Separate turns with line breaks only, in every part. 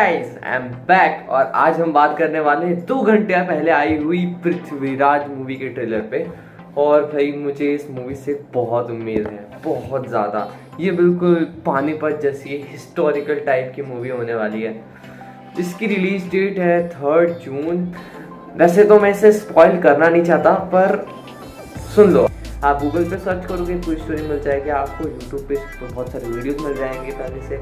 Guys I am back और आज हम बात करने वाले हैं 2 घंटे पहले आई हुई पृथ्वीराज मूवी के ट्रेलर पे। और भाई मुझे इस मूवी से बहुत उम्मीद है, बहुत ज़्यादा। ये बिल्कुल पानीपत जैसी हिस्टोरिकल टाइप की मूवी होने वाली है। इसकी रिलीज डेट है 3 जून। वैसे तो मैं इसे स्पॉइल करना नहीं चाहता, पर सुन लो, आप गूगल पे सर्च करोगे पूरी स्टोरी मिल जाएगी आपको। यूट्यूब पे बहुत सारे वीडियोस मिल जाएंगे पहले से।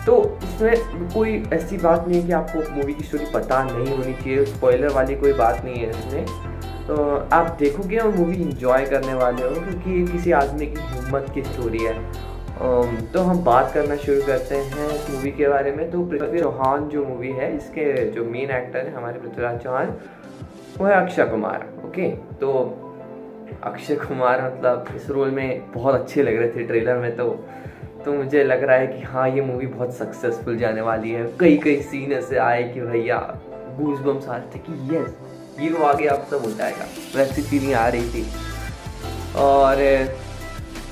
तो इसमें कोई ऐसी बात नहीं है कि आपको मूवी की स्टोरी पता नहीं होनी चाहिए, स्पॉइलर वाली कोई बात नहीं है इसमें। तो आप देखोगे और मूवी एंजॉय करने वाले हो, क्योंकि ये किसी आदमी की हिम्मत की स्टोरी है। तो हम बात करना शुरू करते हैं इस मूवी के बारे में। तो पृथ्वी चौहान जो मूवी है, इसके जो मेन एक्टर है हमारे पृथ्वीराज चौहान, वो है अक्षय कुमार। ओके, तो अक्षय कुमार मतलब इस रोल में बहुत अच्छे लग रहे थे ट्रेलर में। तो मुझे लग रहा है कि हाँ, ये मूवी बहुत सक्सेसफुल जाने वाली है। कई सीन ऐसे आए कि भैया गूज़बम्स आ रहे थे कि यस, हीरो आगे अब सब हो जाएगा, वैसी फीलिंग आ रही थी। और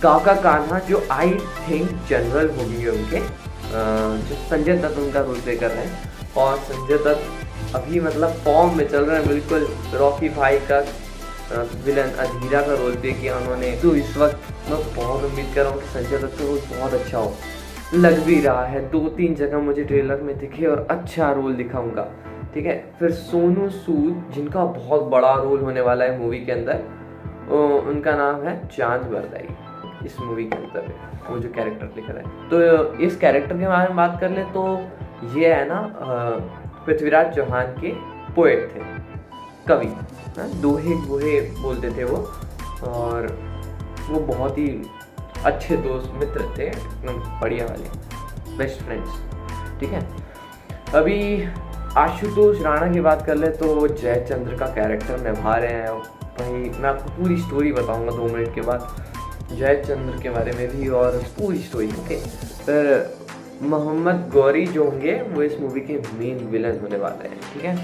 काका कान्हा जो आई थिंक जनरल होंगे उनके, जो संजय दत्त उनका रोल प्ले कर रहे हैं। और संजय दत्त अभी मतलब फॉर्म में चल रहे हैं, बिल्कुल रॉकी भाई का विलन अधीरा का रोल प्ले किया उन्होंने। तो इस वक्त मैं बहुत उम्मीद कर रहा हूँ कि संजय दत्त का रोल बहुत अच्छा हो। लग भी रहा है, 2-3 जगह मुझे ट्रेलर में दिखे और अच्छा रोल दिखा उनका। ठीक है, फिर सोनू सूद, जिनका बहुत बड़ा रोल होने वाला है मूवी के अंदर, उनका नाम है चांद बरदाई इस मूवी के अंदर, वो जो कैरेक्टर दिख रहा है। तो इस कैरेक्टर के बारे में बात कर ले तो ये है ना, पृथ्वीराज चौहान के पोएट थे, कवि, दोहे वोहे बोलते थे वो। और वो बहुत ही अच्छे दोस्त मित्र थे, एकदम बढ़िया वाले बेस्ट फ्रेंड्स। ठीक है, अभी आशुतोष राणा की बात कर ले तो वो जयचंद्र का कैरेक्टर निभा रहे हैं। भाई मैं आपको पूरी स्टोरी बताऊंगा 2 मिनट के बाद, जयचंद्र के बारे में भी और पूरी स्टोरी। ओके, फिर मोहम्मद गौरी जो होंगे वो इस मूवी के मेन विलन होने वाले हैं। ठीक है,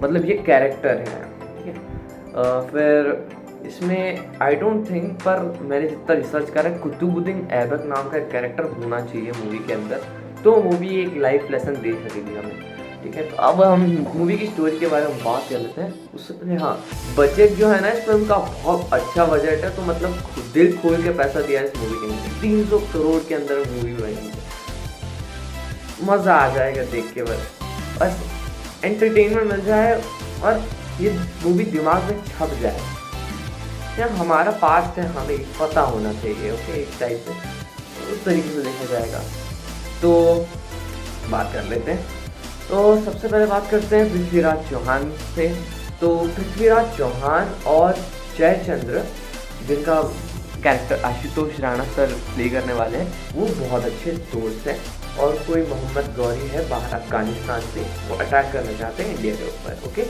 मतलब ये कैरेक्टर है। ठीक है, फिर इसमें आई डोंट थिंक, पर मैंने जितना रिसर्च करा, कुतुबुद्दीन ऐबक नाम का एक कैरेक्टर होना चाहिए मूवी के अंदर, तो मूवी एक लाइफ लेसन दे सकेगी हमें। ठीक है, तो अब हम मूवी की स्टोरी के बारे में बात कर लेते हैं। उससे पहले हाँ, बजट जो है ना इस फिल्म का बहुत अच्छा बजट है। तो मतलब दिल खोल के पैसा दिया है इस मूवी के अंदर। 300 करोड़ के अंदर मूवी बनी है, मज़ा आ जाएगा देख के। बस एंटरटेनमेंट मिल जाए और ये मूवी दिमाग में छप जाए। यार हमारा पास्ट है, हमें पता होना चाहिए। ओके, एक टाइप से उस तरीके से देखा जाएगा। तो बात कर लेते हैं। तो सबसे पहले बात करते हैं पृथ्वीराज चौहान से। तो पृथ्वीराज चौहान और जयचंद्र, जिनका character Ashutosh Rana sir play करने वाले हैं, वो बहुत अच्छे दोस्त हैं। और कोई मोहम्मद गौरी है बाहर अफगानिस्तान से, वो अटैक करना चाहते हैं इंडिया के ऊपर। ओके,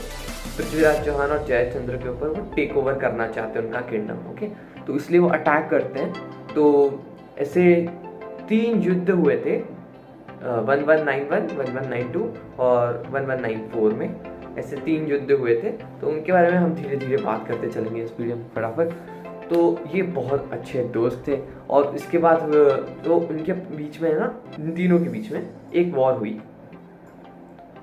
पृथ्वीराज चौहान और जयचंद्र के ऊपर वो टेक ओवर करना चाहते हैं उनका किंगडम। ओके, तो इसलिए वो अटैक करते हैं। तो ऐसे 3 युद्ध हुए थे, 1191, 1192 और 1194 में, ऐसे 3 युद्ध हुए थे। तो उनके बारे में हम धीरे धीरे बात करते चलेंगे इस वीडियो में फटाफट। तो ये बहुत अच्छे दोस्त थे। और इसके बाद तो उनके बीच में है ना, इन तीनों के बीच में एक वॉर हुई,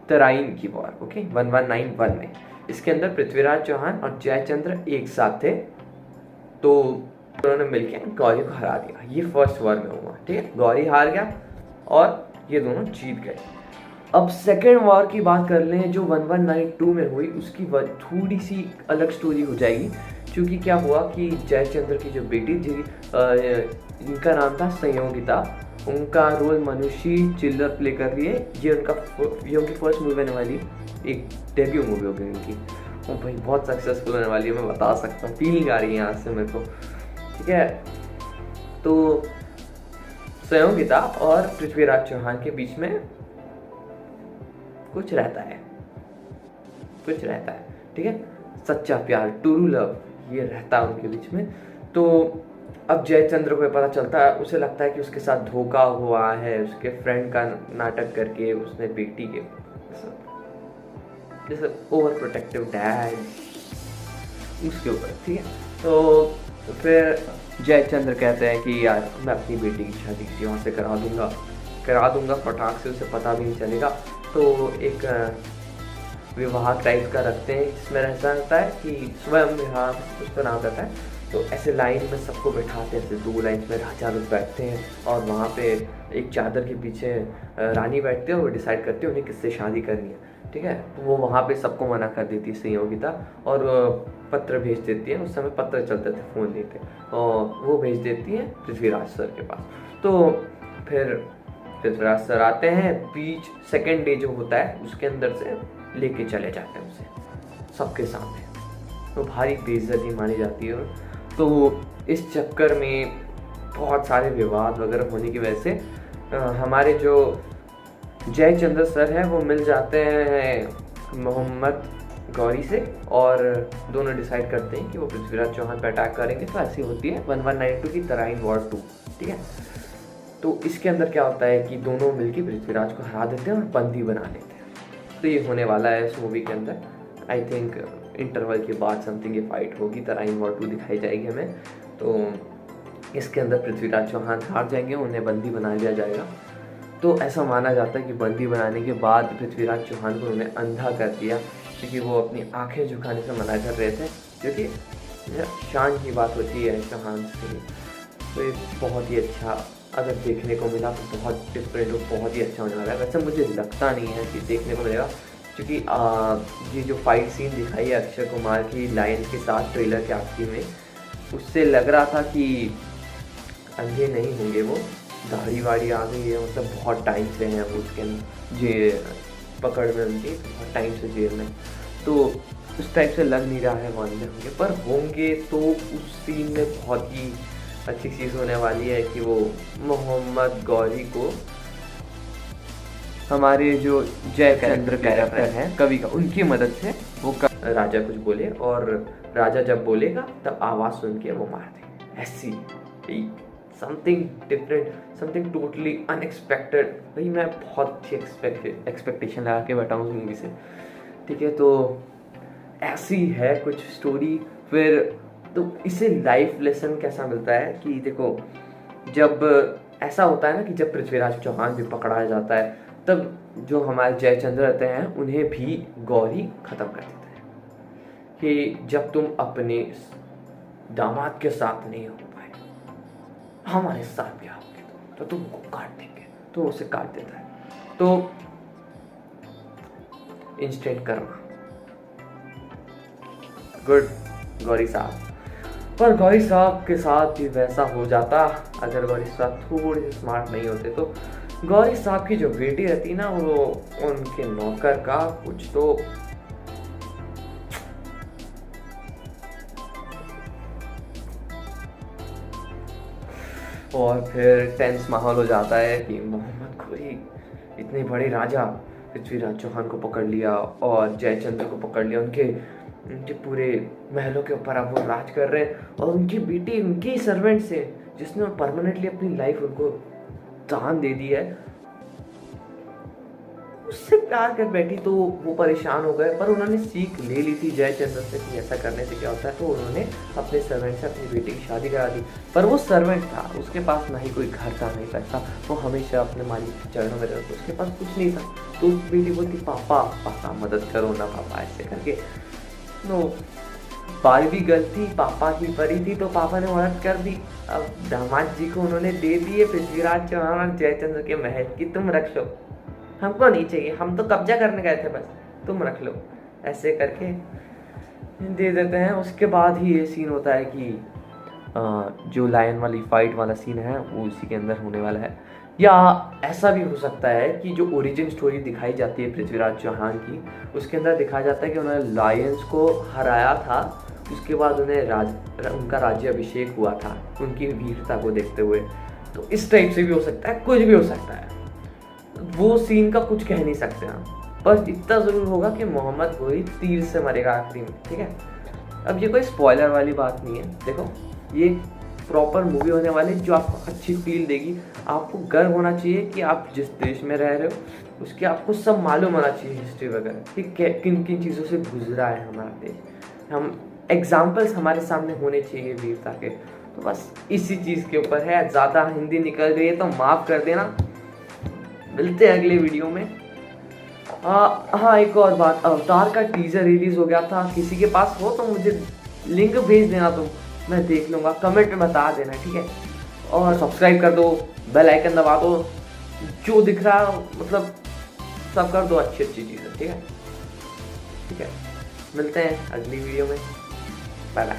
तराइन की वॉर। ओके, 1191 में। इसके अंदर पृथ्वीराज चौहान और जयचंद्र एक साथ थे। तो उन्होंने मिलकर गौरी को हरा दिया। ये फर्स्ट वॉर में हुआ। ठीक है, गौरी हार गया और ये दोनों जीत गए। अब सेकेंड वॉर की बात कर लें जो 1192 में हुई, उसकी थोड़ी सी अलग स्टोरी हो जाएगी। क्योंकि क्या हुआ कि जयचंद्र की जो बेटी थी, इनका नाम था संयोगिता, उनका रोल मनुषी चिल्लर प्ले कर रही है। ये उनकी फर्स्ट मूवी होने वाली, एक डेब्यू मूवी होगी इनकी। वो भाई बहुत सक्सेसफुल होने वाली है, मैं बता सकता हूँ, फीलिंग आ रही है यहाँ से मेरे को। ठीक है, तो संयोगिता और पृथ्वीराज चौहान के बीच में कुछ रहता है। ठीक है, सच्चा प्यार, ट्रू लव, ये रहता है उनके बीच में। तो अब जयचंद्र को पता चलता है, उसे लगता है कि उसके साथ धोखा हुआ है, उसके फ्रेंड का नाटक करके उसने बेटी के जैसे ओवर प्रोटेक्टिव डैड उसके ऊपर। ठीक है, तो फिर जयचंद्र कहते हैं कि यार मैं अपनी बेटी की शादी किसी और से करा दूंगा। करा दूंगा फटाक से, उसे पता भी नहीं चलेगा। तो एक विवाह टाइप का रखते हैं जिसमें ऐसा होता है कि स्वयं विवाह कुछ तो नाम रहता है। तो ऐसे लाइन में सबको बैठाते हैं, ऐसे 2 लाइन में राजा लोग बैठते हैं और वहाँ पे एक चादर के पीछे रानी बैठते हैं और वो डिसाइड करते हैं उन्हें किससे शादी करनी है, ठीक है। तो वो वहाँ पे सबको मना कर देती है संयोगिता, और पत्र भेज देती है। उस समय पत्र चलते थे, फ़ोन नहीं थे, और वो भेज देती है पृथ्वीराज सर के पास। तो फिर पृथ्वीराज सर आते हैं, बीच सेकेंड डे जो होता है उसके अंदर से लेके चले जाते हैं उसे सबके सामने। तो भारी बेइज्जती मानी जाती है। तो इस चक्कर में बहुत सारे विवाद वगैरह होने की वजह से हमारे जो जयचंद्र सर हैं वो मिल जाते हैं मोहम्मद गौरी से, और दोनों डिसाइड करते हैं कि वो पृथ्वीराज चौहान पर अटैक करेंगे। तो ऐसी होती है 1192 की तराइन वॉर 2, ठीक है। तो इसके अंदर क्या होता है कि दोनों मिलकर पृथ्वीराज को हरा देते हैं और बंदी बना लेते हैं। तो ये होने वाला है इस मूवी के अंदर। आई थिंक इंटरवल के बाद समथिंग ये फाइट होगी, तराइन वॉर 2 दिखाई जाएगी हमें। तो इसके अंदर पृथ्वीराज चौहान हार जाएंगे, उन्हें बंदी बना लिया जाएगा। तो ऐसा माना जाता है कि बंदी बनाने के बाद पृथ्वीराज चौहान को उन्हें अंधा कर दिया, क्योंकि वो अपनी आंखें झुकाने से मना कर रहे थे, क्योंकि शान की बात होती है चौहान के लिए। तो ये बहुत ही अच्छा अगर देखने को मिला तो बहुत डिफरेंट और बहुत ही अच्छा होने वाला है। वैसे मुझे लगता नहीं है कि देखने को मिलेगा, क्योंकि ये जो फाइट सीन दिखाई है अक्षय कुमार की लायन के साथ ट्रेलर के आखिरी में, उससे लग रहा था कि अंधे नहीं होंगे वो, दाढ़ी वाड़ी आ गई है, मतलब बहुत टाइम से हैं वो उसके जे पकड़ में उनकी, बहुत टाइम से जेल में। तो उस टाइप से लग नहीं रहा है वो अंधे होंगे, पर होंगे तो उस सीन में बहुत ही अच्छी चीज़ होने वाली है कि वो मोहम्मद गौरी को हमारे जो जयचंद्र कैरेक्टर हैं कवि का, उनकी मदद से वो राजा कुछ बोले, और राजा जब बोलेगा तब आवाज़ सुन के वो मार दे। ऐसी something different, something totally unexpected. भाई मैं बहुत अच्छी एक्सपेक्टेशन लगा के बैठा हूँ उस मूवी से, ठीक है। तो ऐसी है कुछ स्टोरी। फिर तो इससे लाइफ लेसन कैसा मिलता है कि देखो, जब ऐसा होता है ना कि जब पृथ्वीराज चौहान भी पकड़ा जाता है, तब जो हमारे जयचंद्र रहते हैं उन्हें भी गौरी ख़त्म कर देता है कि जब तुम अपने दामाद के साथ नहीं हो पाए, हमारे साथ क्या होगे तो तुमको काट देंगे। तो उसे काट देता है। तो इंस्टेंट कर्मा, गुड गौरी साहब। पर गौरी साहब के साथ भी वैसा हो जाता अगर गौरी साहब थोड़े से स्मार्ट नहीं होते। तो गौरी साहब की जो बेटी रहती ना, वो उनके नौकर का कुछ तो और फिर टेंस माहौल हो जाता है कि मोहम्मद गौरी इतने बड़े राजा पृथ्वीराज चौहान को पकड़ लिया और जयचंद्र को पकड़ लिया, उनके पूरे महलों के ऊपर अब वो राज कर रहे हैं, और उनकी बेटी उनके ही सर्वेंट से जिसने परमानेंटली अपनी लाइफ उनको दान दे दी है, उससे प्यार कर बैठी। तो वो परेशान हो गए, पर उन्होंने सीख ले ली थी जयचंद्र से कि ऐसा करने से क्या होता है। तो उन्होंने अपने सर्वेंट से अपनी बेटी की शादी करा दी। पर वो सर्वेंट था, उसके पास ना ही कोई घर था नहीं पैसा, वो हमेशा अपने मालिक के चरणों में रहता, उसके पास कुछ नहीं था। तो उस बेटी बोलती पापा पापा मदद करो ना पापा, ऐसे करके। तो बाल भी गलती पापा की परी थी, तो पापा ने मदद कर दी। अब दामाद जी को उन्होंने दे दिए पृथ्वीराज चौहान जयचंद्र के महल की, तुम रख लो, हमको नहीं चाहिए, हम तो कब्जा करने गए थे, बस तुम रख लो, ऐसे करके दे देते हैं। उसके बाद ही ये सीन होता है कि जो लायन वाली फाइट वाला सीन है वो उसी के अंदर होने वाला है। या ऐसा भी हो सकता है कि जो ओरिजिन स्टोरी दिखाई जाती है पृथ्वीराज चौहान की, उसके अंदर दिखाया जाता है कि उन्होंने लायंस को हराया था, उसके बाद उन्हें उनका राज्य अभिषेक हुआ था उनकी वीरता को देखते हुए। तो इस टाइप से भी हो सकता है, कुछ भी हो सकता है, वो सीन का कुछ कह नहीं सकते हम। बस इतना ज़रूर होगा कि मोहम्मद गौरी तीर से मरेगा आखिरी में, ठीक है। अब ये कोई स्पॉइलर वाली बात नहीं है, देखो ये प्रॉपर मूवी होने वाली जो आपको अच्छी फील देगी। आपको गर्व होना चाहिए कि आप जिस देश में रह रहे हो उसकी आपको सब मालूम होना चाहिए, हिस्ट्री वगैरह कि किन किन चीज़ों से गुजरा है हमारा देश। हम एग्जाम्पल्स हमारे सामने होने चाहिए वीरता के। तो बस इसी चीज़ के ऊपर है। ज़्यादा हिंदी निकल गई है तो माफ़ कर देना, मिलते हैं अगले वीडियो में। हाँ, एक और बात, अवतार का टीजर रिलीज हो गया था, किसी के पास हो तो मुझे लिंक भेज देना, तुम, मैं देख लूँगा, कमेंट में बता देना, ठीक है। और सब्सक्राइब कर दो, बेल आइकन दबा दो, जो दिख रहा मतलब सब कर दो, अच्छी चीज़ें, ठीक है। मिलते हैं अगली वीडियो में, बाय बाय।